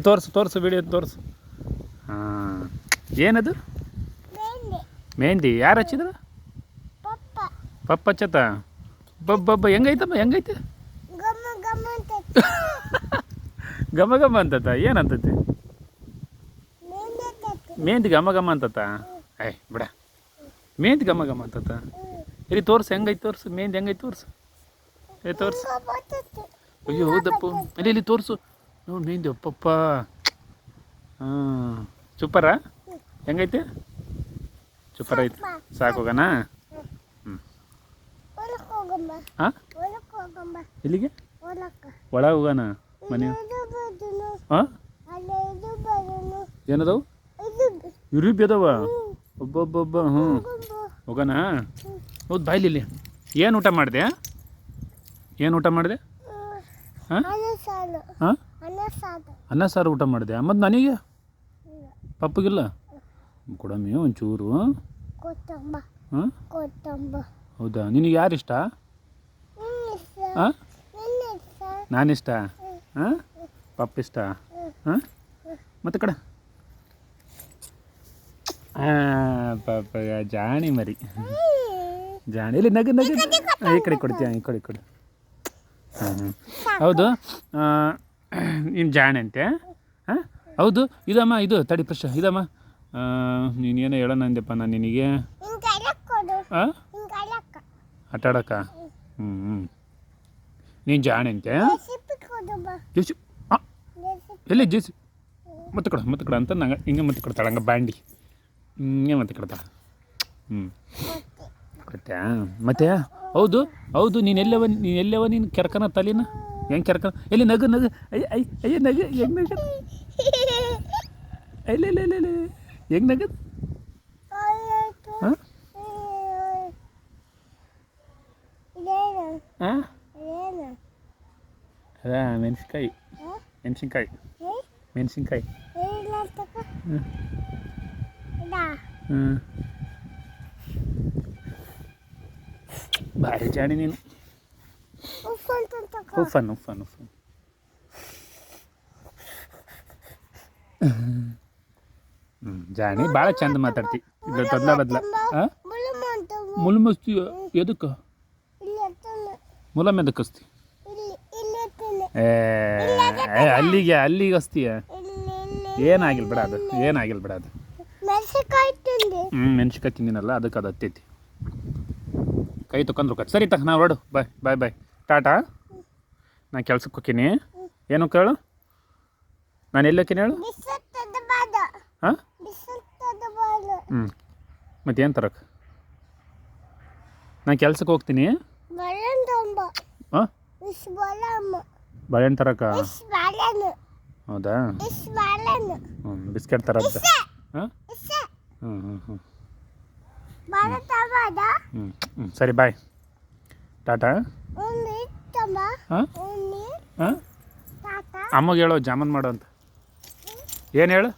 ತೋರಿಸು ವಿಡಿಯೋ ತೋರಿಸು. ಹಾಂ, ಏನದು? ಮೆಹಂದಿ ಯಾರು ಹಚ್ಚಿದ್ರು? ಪಪ್ಪ ಹಚ್ಚತ್ತ. ಬಬ್ಬ ಹೆಂಗೈತಮ್ಮ, ಹೆಂಗೈತೆ? ಘಮ ಘಮ ಅಂತತ. ಏನಂತತಿ? ಮೆಹಂದಿ ಘಮ ಘಮ ಅಂತತ. ಬಿಡ, ಮೆಹಂದಿ ಘಮ ಘಮ ಅಂತತ. ಇಲ್ಲಿ ತೋರ್ಸು ಹೆಂಗೈತೆ, ತೋರಿಸು ಮೆಹಂದಿ ಹೆಂಗೈತೆ ತೋರಿಸು. ತೋರಿಸು. ಅಯ್ಯೋ ಹೌದಪ್ಪ, ಇಲ್ಲಿ ತೋರಿಸು ನೋಡಿ ಮೆಹಂದಿ. ಅಪ್ಪಪ್ಪ, ಹಾಂ ಸೂಪರಾ? ಹೆಂಗೈತೆ? ಸೂಪರ್ ಐತೆ. ಸಾಕೋಗಣ? ಹಾಂ, ಇಲ್ಲಿಗೆ ಒಳಗೆ ಹೋಗೋಣ ಮನೆ. ಹಾಂ, ಏನದವು? ಯುರಿಬಿ ಅದಾವ ಒಬ್ಬೊಬ್ಬೊಬ್ಬ. ಹ್ಞೂ ಹೋಗೋಣ. ಹೌದು ಬಾಯ್ಲಿ. ಇಲ್ಲಿ ಏನು ಊಟ ಮಾಡಿದೆ? ಏನು ಊಟ ಮಾಡಿದೆ? ಹಾಂ ಹಾಂ, ಅನ್ನ ಸಾರು ಊಟ ಮಾಡಿದೆ. ಮತ್ತು ನನಗೆ ಪಪ್ಪಗಿಲ್ಲ ಕೊಡಮ್ಮಿ ಒಂಚೂರು. ಹಾಂ, ಹೌದಾ? ನಿನಗೆ ಯಾರು ಇಷ್ಟ? ಹಾಂ, ನಾನಿಷ್ಟ. ಹಾಂ, ಪಪ್ಪ ಇಷ್ಟ. ಹಾಂ, ಮತ್ತೆ ಕಡೆ ಪಾಪ ಜಾಣಿ ಮರಿ, ಜಾಣಿ. ಇಲ್ಲಿ ನಗು ನಗು. ಈ ಕಡೆ ಕೊಡ್ತೀಯ, ಈ ಕಡೆ ಕೊಡು. ಹ್ಞೂ ಹೌದು, ನೀನು ಜಾಣೆ ಅಂತೆ. ಹಾಂ ಹೌದು. ಇದಮ್ಮ, ಇದು ತಡಿ ಪ್ರಶ್. ಇದಮ್ಮ, ನೀನೇನೋ ಹೇಳೋಣ ಅಂದೆಪ್ಪ ನಾನು ನಿನಗೆ. ಹಾಂ, ಆಟ ಆಡಕ್ಕ? ಹ್ಞೂ, ನೀನು ಜಾಣೆ ಅಂತೆ. ಜೇಸಿ ಹಾಂ, ಎಲ್ಲಿ ಜೇಸಿ? ಮತ್ತೆ ಕಡ ಅಂತ ನಂಗೆ ಹಿಂಗೆ ಮತ್ತೆ ಕೊಡ್ತಾಳೆ. ಹಂಗೆ ಬಾಂಡಿ ಹಿಂಗೆ ಮತ್ತೆ ಕೊಡ್ತಾಳೆ. ಹ್ಞೂ ಕೊಡ್ತ್ಯಾ? ಮತ್ತೆ ಹೌದು ನೀನು ನೀನು ಕೆರ್ಕನ ತಲೆನ ಹೆಂಗೆ ಕೆರ್ಕನ? ಎಲ್ಲಿ ನಗು ಅಯ್ಯ ನಗು. ಹೆಂಗೆ ನಗದು? ಇಲ್ಲ ಹೆಂಗೆ ನಗದು? ಹಾಂ ಹಾಂ, ಅದಾ ಮೆಣಸಿನ್ಕಾಯಿ. ಹ್ಞೂ, ಭಾರಿ ಜಾಣಿ ನೀನು. ಉಫನ್. ಜಾಣಿ ಭಾಳ ಚಂದ ಮಾತಾಡ್ತಿ. ಬದಲ ಹಾಂ, ಮುಲ್ಮಸ್ತಿ ಎದಕ್ಕೆ? ಮುಲಮ್ ಎದಕ್ಕೆ ಹಸ್ತಿ? ಅಲ್ಲಿಗೆ ಹಸ್ತೀಯ? ಏನಾಗಿಲ್ಲ ಬಿಡ ಅದು. ಮೆಣಸಿನ್ಕಾಯಿ ತಿಂದಿನಲ್ಲ, ಅದಕ್ಕೆ ಅದು ಹತ್ತೈತಿ. ಕೈ ತೊಗೊಂಡ್ರು ಸರಿ ತಕ್ಕ. ನಾವು ಹೊರಡು. ಬಾಯ್ ಟಾಟಾ. ನಾನು ಕೆಲ್ಸಕ್ಕೆ ಹೋಗ್ತೀನಿ. ಏನು ಕೇಳು? ನಾನು ಎಲ್ಲಿ ಹೋಗ್ತೀನಿ ಹೇಳು? ಹಾಂ, ಹ್ಞೂ, ಮತ್ತೇನು ತರಕ್ಕೆ? ನಾನು ಕೆಲ್ಸಕ್ಕೆ ಹೋಗ್ತೀನಿ. ಹಾಂ, ಬಾಳೆಹಣ್ಣು ತರಕ್ಕ? ಹೌದಾ? ಹ್ಞೂ, ಬಿಸ್ಕೆಟ್ ತರದ್ದು. ಹಾಂ, ಹ್ಞೂ ಸರಿ ಬಾಯ್ ಟಾಟಾ. ಹಾಂ ಹಾಂ, ಅಮ್ಮಗೆ ಹೇಳೋ ಜಾಮೂನ್ ಮಾಡು ಅಂತ. ಏನು ಹೇಳು?